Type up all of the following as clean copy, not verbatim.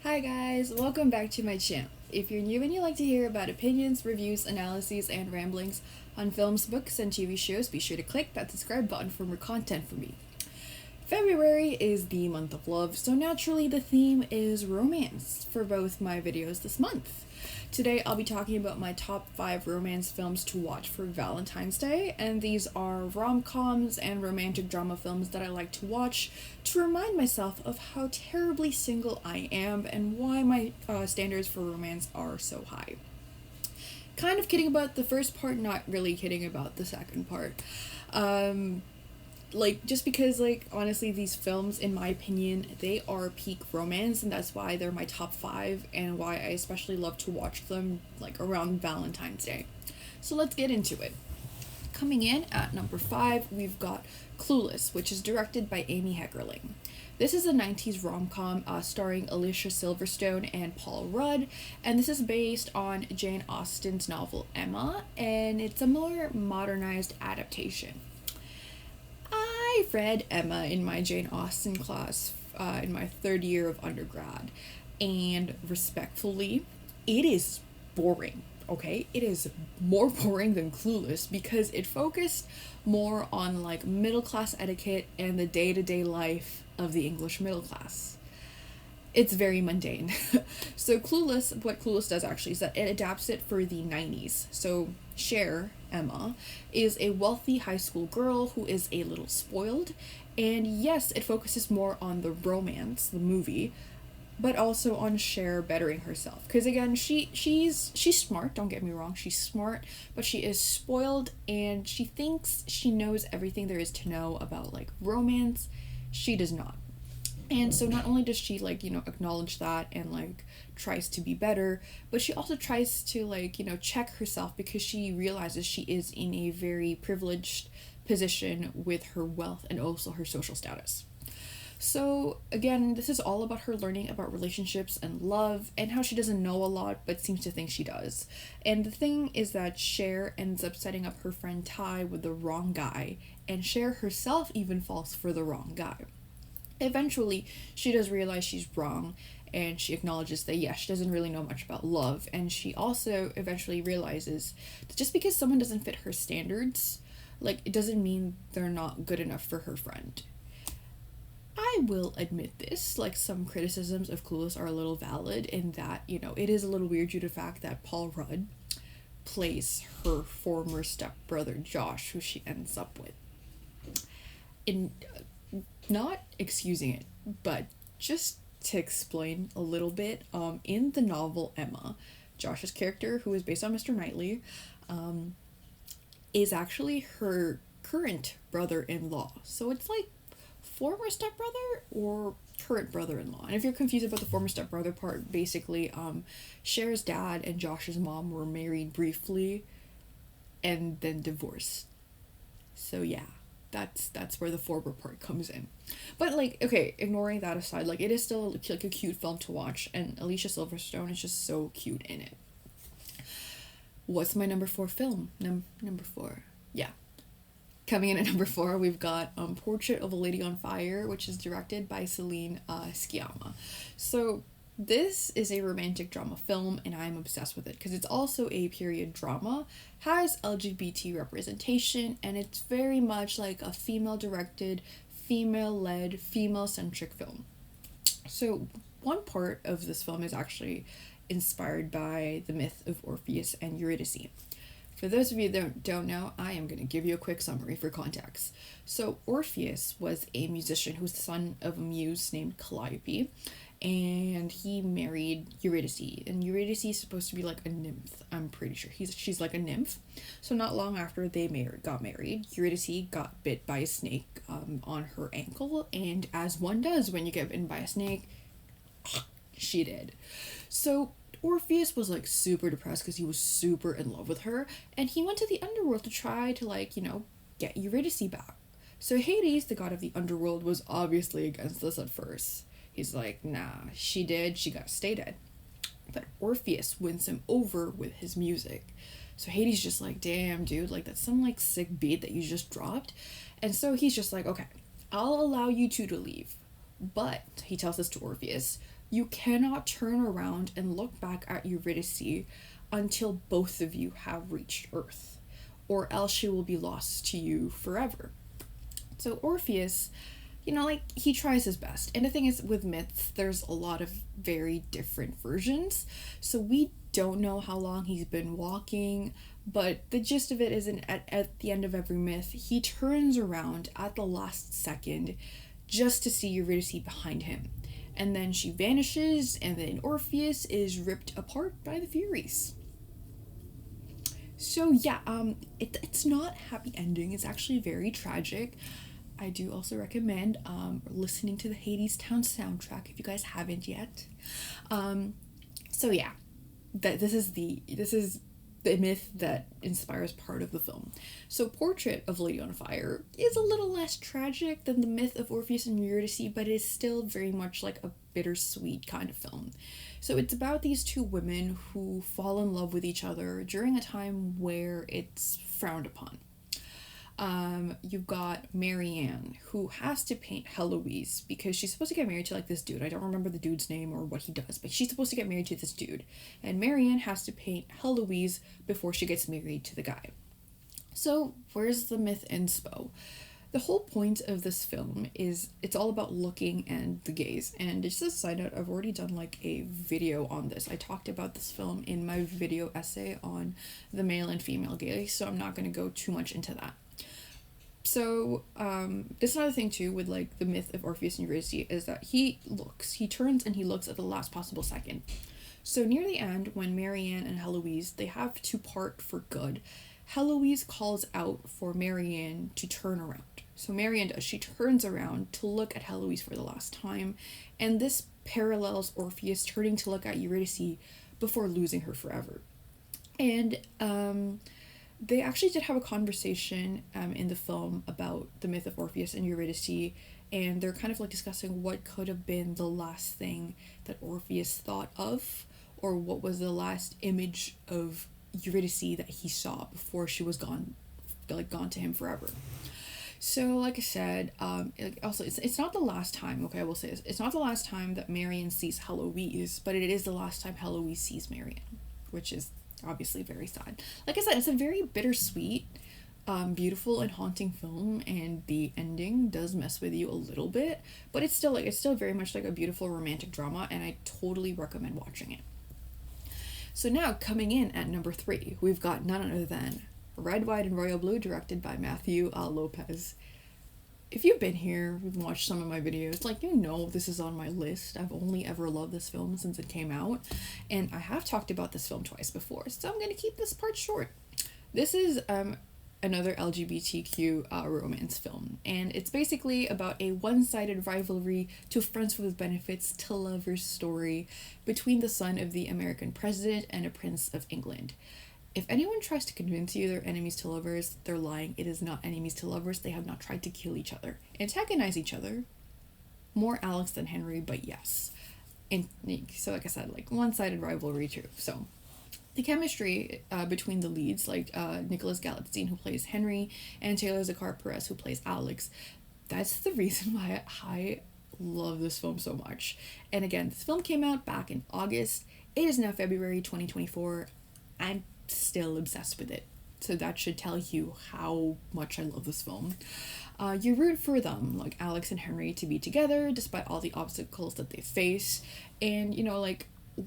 Hi guys, welcome back to my channel. If you're new and you like to hear about opinions, reviews, analyses, and ramblings on films, books, and TV shows, be sure to click that subscribe button for more content from me. February is the month of love, so naturally the theme is romance for both my videos this month. Today I'll be talking about my top 5 romance films to watch for Valentine's Day, and these are rom-coms and romantic drama films that I like to watch to remind myself of how terribly single I am and why my standards for romance are so high. Kind of kidding about the first part, not really kidding about the second part. Just because honestly these films in my opinion they are peak romance, and that's why they're my top 5 and why I especially love to watch them around Valentine's Day. So let's get into it. Coming in at number 5, we've got Clueless, which is directed by Amy Heckerling. This is a 90s rom-com starring Alicia Silverstone and Paul Rudd, and this is based on Jane Austen's novel Emma, and it's a more modernized adaptation. I read Emma in my Jane Austen class in my third year of undergrad, and respectfully, it is boring, okay? It is more boring than Clueless because it focused more on middle class etiquette and the day to day life of the English middle class. It's very mundane. So what Clueless does actually is that it adapts it for the 90s. So Cher, Emma, is a wealthy high school girl who is a little spoiled. And yes, it focuses more on the romance, the movie, but also on Cher bettering herself. Because again, she's smart, don't get me wrong, she's smart, but she is spoiled and she thinks she knows everything there is to know about romance. She does not. And so not only does she acknowledge that and tries to be better, but she also tries to check herself because she realizes she is in a very privileged position with her wealth and also her social status. So again, this is all about her learning about relationships and love and how she doesn't know a lot but seems to think she does. And the thing is that Cher ends up setting up her friend Ty with the wrong guy, and Cher herself even falls for the wrong guy. Eventually, she does realize she's wrong, and she acknowledges that, yes, she doesn't really know much about love, and she also eventually realizes that just because someone doesn't fit her standards, it doesn't mean they're not good enough for her friend. I will admit this, some criticisms of Clueless are a little valid in that, it is a little weird due to the fact that Paul Rudd plays her former stepbrother Josh, who she ends up with. In not excusing it, but just to explain a little bit, in the novel Emma, Josh's character, who is based on Mr. Knightley, is actually her current brother-in-law. So it's former stepbrother or current brother-in-law. And if you're confused about the former stepbrother part, basically, Cher's dad and Josh's mom were married briefly and then divorced. So yeah. That's where the forward part comes in. But okay, ignoring that aside, it is still a cute film to watch, and Alicia Silverstone is just so cute in it. What's my number 4 film? Number 4. Yeah. Coming in at number 4, we've got Portrait of a Lady on Fire, which is directed by Celine Sciamma. So this is a romantic drama film, and I'm obsessed with it because it's also a period drama, has LGBT representation, and it's very much a female-directed, female-led, female-centric film. So one part of this film is actually inspired by the myth of Orpheus and Eurydice. For those of you that don't know, I am going to give you a quick summary for context. So Orpheus was a musician who was the son of a muse named Calliope, and he married Eurydice, and Eurydice is supposed to be a nymph. I'm pretty sure she's a nymph. So not long after they got married, Eurydice got bit by a snake on her ankle, and as one does when you get bitten by a snake, she did. So Orpheus was super depressed because he was super in love with her, and he went to the underworld to try to get Eurydice back. So Hades, the god of the underworld, was obviously against this at first. He's nah, she gotta stay dead. But Orpheus wins him over with his music. So Hades just damn, dude, that's some sick beat that you just dropped. And so he's just okay, I'll allow you two to leave. But, he tells this to Orpheus, You cannot turn around and look back at Eurydice until both of you have reached Earth, or else she will be lost to you forever. So Orpheus, like he tries his best. And the thing is, with myths, there's a lot of very different versions. So we don't know how long he's been walking, but the gist of it is at the end of every myth, he turns around at the last second just to see Eurydice behind him. And then she vanishes, and then Orpheus is ripped apart by the Furies. So yeah, it's not a happy ending. It's actually very tragic. I do also recommend listening to the Hades Town soundtrack if you guys haven't yet. So yeah, this is the myth that inspires part of the film. So Portrait of Lady on Fire is a little less tragic than the myth of Orpheus and Eurydice, but it is still very much like a bittersweet kind of film. So it's about these two women who fall in love with each other during a time where it's frowned upon. You've got Marianne, who has to paint Heloise because she's supposed to get married to like this dude. I don't remember the dude's name or what he does, but she's supposed to get married to this dude. And Marianne has to paint Heloise before she gets married to the guy. So where's the myth inspo? The whole point of this film is it's all about looking and the gaze. And just a side note, I've already done like a video on this. I talked about this film in my video essay on the male and female gaze, so I'm not going to go too much into that. So, this is another thing too with like the myth of Orpheus and Eurydice is that he turns and he looks at the last possible second. So near the end, when Marianne and Heloise, they have to part for good, Heloise calls out for Marianne to turn around. So Marianne does, she turns around to look at Heloise for the last time, and this parallels Orpheus turning to look at Eurydice before losing her forever. And, they actually did have a conversation in the film about the myth of Orpheus and Eurydice, and they're kind of like discussing what could have been the last thing that Orpheus thought of, or what was the last image of Eurydice that he saw before she was gone to him forever. So, like I said, also it's not the last time. Okay, I will say this: it's not the last time that Marianne sees Heloise, but it is the last time Heloise sees Marianne, which is obviously very sad. Like I said, it's a very bittersweet, beautiful and haunting film, and the ending does mess with you a little bit, but it's still very much like a beautiful romantic drama, and I totally recommend watching it. So now, coming in at number 3, we've got none other than Red, White, and Royal Blue, directed by Matthew Lopez. If you've been here, you've watched some of my videos, this is on my list. I've only ever loved this film since it came out, and I have talked about this film twice before, so I'm going to keep this part short. This is another LGBTQ romance film, and it's basically about a one-sided rivalry to friends with benefits to lovers story between the son of the American president and a prince of England. If anyone tries to convince you they're enemies to lovers, they're lying. It is not enemies to lovers. They have not tried to kill each other. Antagonize each other. More Alex than Henry, but yes. And so like I said, one-sided rivalry too. So the chemistry between the leads, Nicholas Galitzine, who plays Henry, and Taylor Zakhar Perez, who plays Alex, that's the reason why I love this film so much. And again, this film came out back in August. It is now February 2024. I'm still obsessed with it, so that should tell you how much I love this film. You root for them, Alex and Henry, to be together despite all the obstacles that they face, and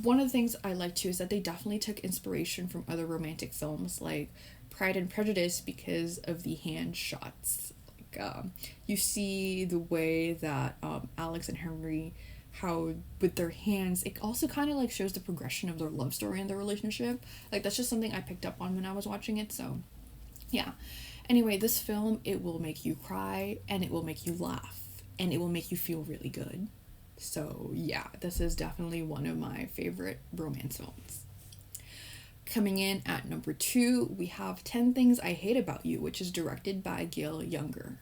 one of the things I like too is that they definitely took inspiration from other romantic films like Pride and Prejudice because of the hand shots. You see the way that Alex and Henry, how with their hands, it also kind of shows the progression of their love story and their relationship. That's just something I picked up on when I was watching it. So yeah, anyway, this film, it will make you cry, and it will make you laugh, and it will make you feel really good. So yeah, this is definitely one of my favorite romance films. Coming in at number 2, we have 10 Things I Hate About You, which is directed by Gil Younger.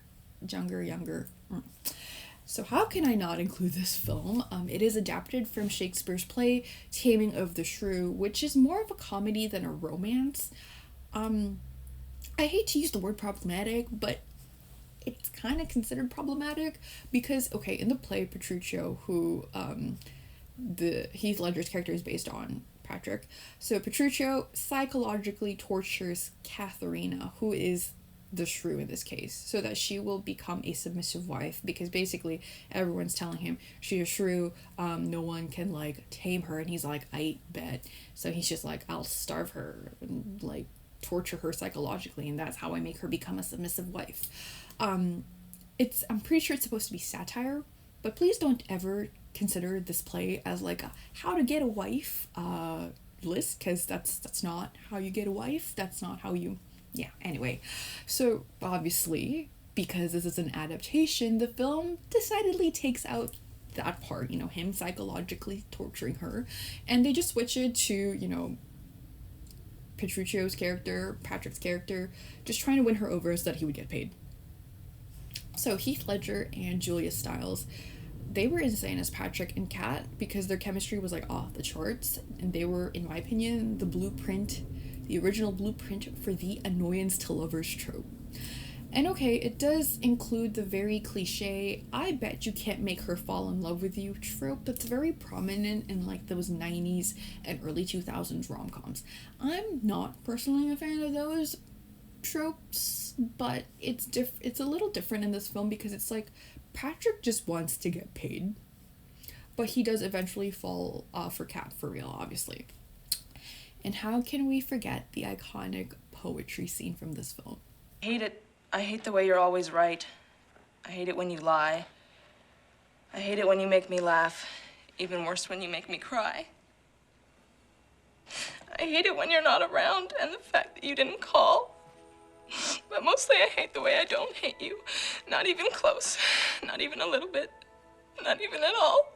So how can I not include this film? It is adapted from Shakespeare's play, Taming of the Shrew, which is more of a comedy than a romance. I hate to use the word problematic, but it's kind of considered problematic because, okay, in the play, Petruchio, who the Heath Ledger's character is based on Patrick. So Petruchio psychologically tortures Katharina, who is the shrew in this case, so that she will become a submissive wife, because basically everyone's telling him she's a shrew, no one can like tame her, and he's like, I bet. So he's just like, I'll starve her and like torture her psychologically, and that's how I make her become a submissive wife. I'm pretty sure it's supposed to be satire, but please don't ever consider this play as like a how to get a wife list, because that's not how you get a wife. That's not how you, yeah, anyway. So obviously, because this is an adaptation, the film decidedly takes out that part, him psychologically torturing her, and they just switch it to, Petruchio's character, Patrick's character, just trying to win her over so that he would get paid. So Heath Ledger and Julia Stiles, they were insane as Patrick and Kat, because their chemistry was like off the charts, and they were, in my opinion, the original blueprint for the annoyance to lovers trope. And okay, it does include the very cliche, I bet you can't make her fall in love with you trope that's very prominent in like those 90s and early 2000s rom-coms. I'm not personally a fan of those tropes, but it's a little different in this film, because it's like Patrick just wants to get paid, but he does eventually fall for Kat for real, obviously. And how can we forget the iconic poetry scene from this film? I hate it. I hate the way you're always right. I hate it when you lie. I hate it when you make me laugh. Even worse, when you make me cry. I hate it when you're not around, and the fact that you didn't call. But mostly I hate the way I don't hate you. Not even close. Not even a little bit. Not even at all.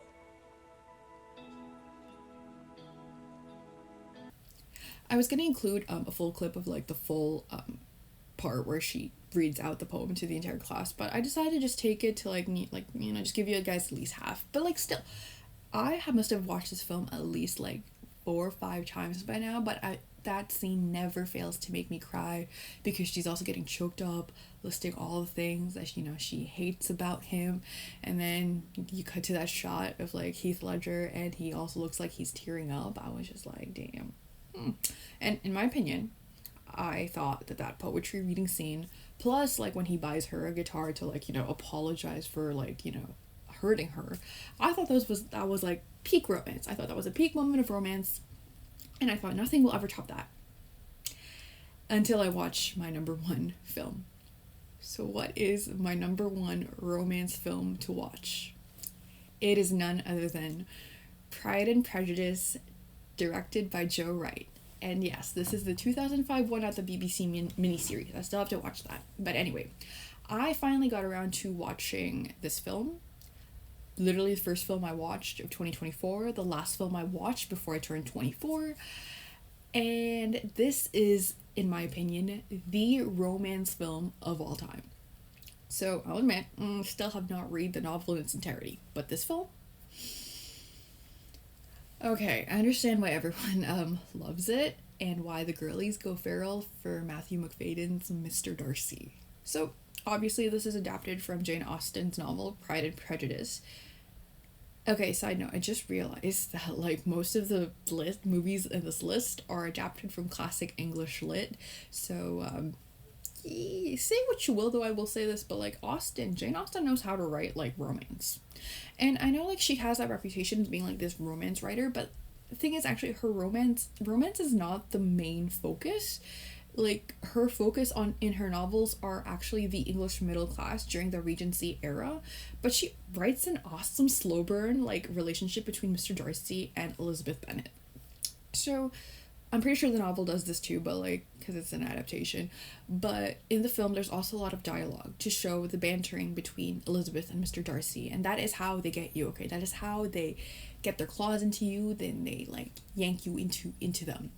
I was going to include a full clip of like the full part where she reads out the poem to the entire class, but I decided to just take it to just give you guys at least half. But like still, must have watched this film at least like 4 or 5 times by now, but that scene never fails to make me cry, because she's also getting choked up listing all the things that she hates about him, and then you cut to that shot of like Heath Ledger, and he also looks like he's tearing up. I was just like, damn. And in my opinion, I thought that poetry reading scene, plus like when he buys her a guitar to like apologize for like hurting her, I thought that was like peak romance. I thought that was a peak moment of romance, and I thought nothing will ever top that, until I watch my number 1 film. So what is my number 1 romance film to watch? It is none other than Pride and Prejudice, directed by Joe Wright. And yes, this is the 2005 one at the BBC miniseries. I still have to watch that. But anyway, I finally got around to watching this film. Literally the first film I watched of 2024, the last film I watched before I turned 24. And this is, in my opinion, the romance film of all time. So I'll admit, still have not read the novel in its entirety. But this film? Okay, I understand why everyone loves it, and why the girlies go feral for Matthew McFadden's Mr. Darcy. So, obviously this is adapted from Jane Austen's novel, Pride and Prejudice. Okay, side note, I just realized that like most of the movies in this list are adapted from classic English lit, so say what you will, though I will say this, but like Jane Austen knows how to write like romance. And I know like she has that reputation as being like this romance writer, but the thing is actually her romance is not the main focus. Like her focus in her novels are actually the English middle class during the Regency era, but she writes an awesome slow burn like relationship between Mr. Darcy and Elizabeth Bennet. So I'm pretty sure the novel does this too, but like, because it's an adaptation. But in the film, there's also a lot of dialogue to show the bantering between Elizabeth and Mr. Darcy, and that is how they get you. Okay, that is how they get their claws into you. Then they like yank you into them.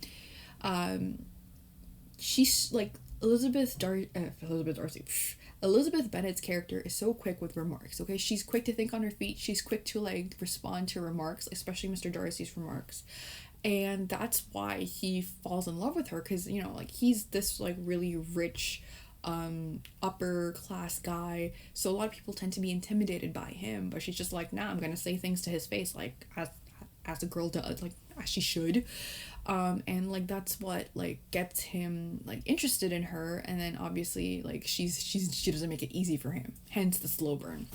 She's like Elizabeth Bennet's character is so quick with remarks. Okay, she's quick to think on her feet. She's quick to like respond to remarks, especially Mr. Darcy's remarks. And that's why he falls in love with her, because like he's this like really rich upper class guy, so a lot of people tend to be intimidated by him, but she's just like, nah, I'm gonna say things to his face like as a girl does, like as she should. And like that's what like gets him like interested in her, and then obviously like she doesn't make it easy for him, hence the slow burn.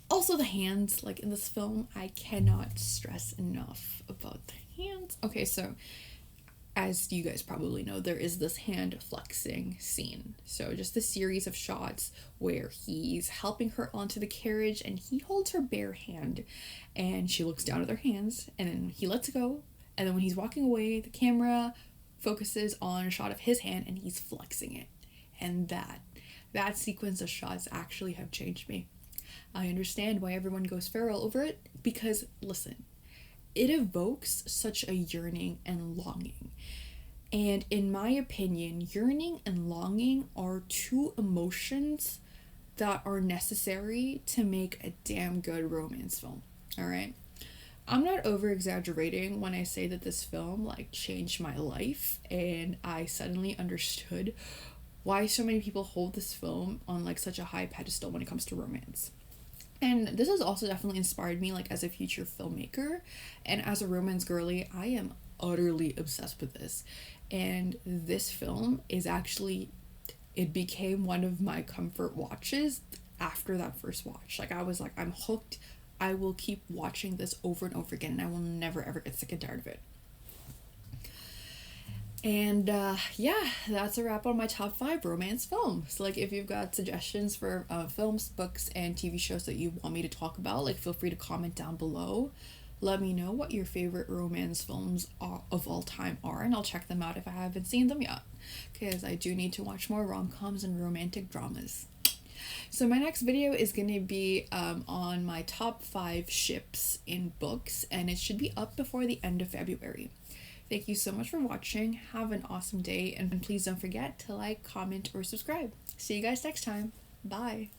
Also the hands, like in this film, I cannot stress enough about the hands. Okay, so as you guys probably know, there is this hand flexing scene. So just a series of shots where he's helping her onto the carriage and he holds her bare hand and she looks down at their hands and then he lets go. And then when he's walking away, the camera focuses on a shot of his hand and he's flexing it. And that sequence of shots actually have changed me. I understand why everyone goes feral over it, because listen, it evokes such a yearning and longing. And in my opinion, yearning and longing are two emotions that are necessary to make a damn good romance film. All right? I'm not over exaggerating when I say that this film like changed my life and I suddenly understood why so many people hold this film on like such a high pedestal when it comes to romance. And this has also definitely inspired me like as a future filmmaker, and as a romance girly, I am utterly obsessed with this. And this film is actually, it became one of my comfort watches after that first watch. Like I was like, I'm hooked. I will keep watching this over and over again and I will never ever get sick and tired of it. And yeah, that's a wrap on my top 5 romance films. Like if you've got suggestions for films, books, and TV shows that you want me to talk about, like feel free to comment down below. Let me know what your favorite romance films of all time are, and I'll check them out if I haven't seen them yet. Because I do need to watch more rom-coms and romantic dramas. So my next video is going to be on my top 5 ships in books, and it should be up before the end of February. Thank you so much for watching. Have an awesome day, and please don't forget to like, comment, or subscribe. See you guys next time. Bye.